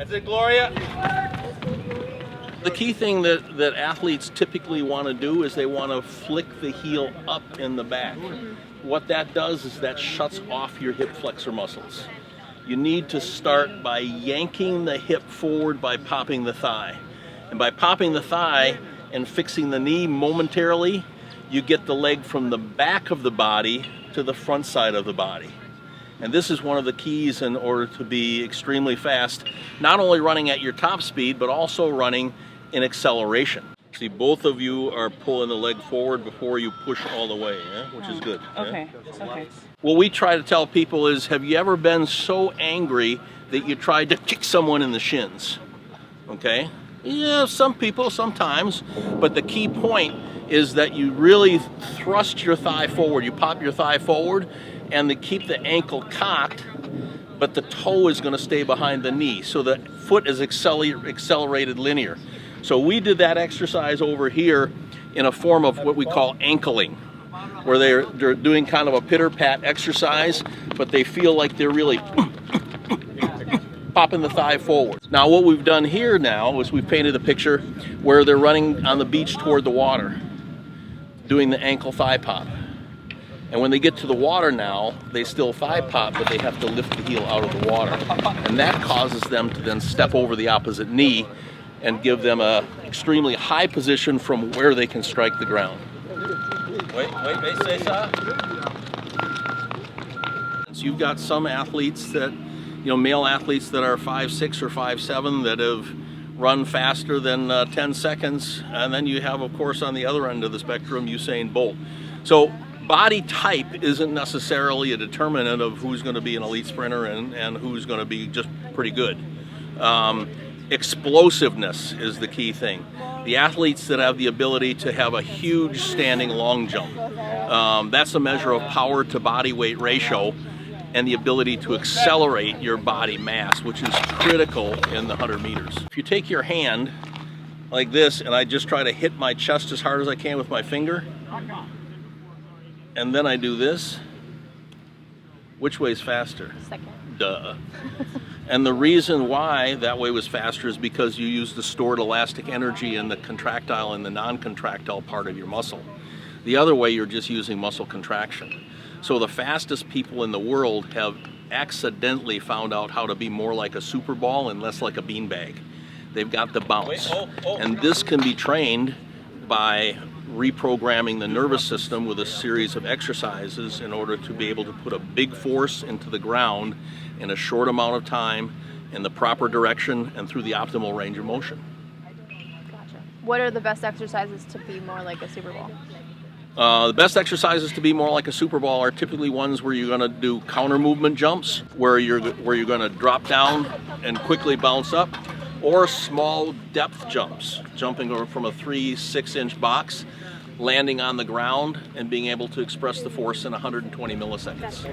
That's it, Gloria. The key thing that athletes typically want to do is they want to flick the heel up in the back. What that does is that shuts off your hip flexor muscles. You need to start by yanking the hip forward by popping the thigh. And by popping the thigh and fixing the knee momentarily, you get the leg from the back of the body to the front side of the body. And this is one of the keys in order to be extremely fast, not only running at your top speed, but also running in acceleration. See, both of you are pulling the leg forward before you push all the way, which is good. Okay, okay. What we try to tell people is, have you ever been so angry that you tried to kick someone in the shins? Okay? Yeah, some people, sometimes, but the key point is that you really thrust your thigh forward. You pop your thigh forward and they keep the ankle cocked, but the toe is going to stay behind the knee. So the foot is accelerated linear. So we did that exercise over here in a form of what we call ankling, where they're doing kind of a pitter-pat exercise, but they feel like they're really popping the thigh forward. Now what we've done here now is we've painted a picture where they're running on the beach toward the water, doing the ankle thigh pop. And when they get to the water now, they still thigh pop, but they have to lift the heel out of the water. And that causes them to then step over the opposite knee and give them a extremely high position from where they can strike the ground. Wait, say ça. So you've got some athletes that, male athletes that are 5'6" or 5'7" that have run faster than 10 seconds. And then you have, of course, on the other end of the spectrum, Usain Bolt. So body type isn't necessarily a determinant of who's going to be an elite sprinter and who's going to be just pretty good. Explosiveness is the key thing. The athletes that have the ability to have a huge standing long jump, that's a measure of power to body weight ratio and the ability to accelerate your body mass, which is critical in the 100 meters. If you take your hand like this and I just try to hit my chest as hard as I can with my finger, and then I do this, which way is faster? Second. Duh. And the reason why that way was faster is because you use the stored elastic energy in the contractile and the non-contractile part of your muscle. The other way, you're just using muscle contraction. So the fastest people in the world have accidentally found out how to be more like a super ball and less like a beanbag. They've got the bounce. And this can be trained by reprogramming the nervous system with a series of exercises in order to be able to put a big force into the ground in a short amount of time in the proper direction and through the optimal range of motion. Gotcha. What are the best exercises to be more like a super ball? The best exercises to be more like a super ball are typically ones where you're going to do counter movement jumps, where you're going to drop down and quickly bounce up, or small depth jumps, jumping over from a 3-6 inch box, landing on the ground and being able to express the force in 120 milliseconds.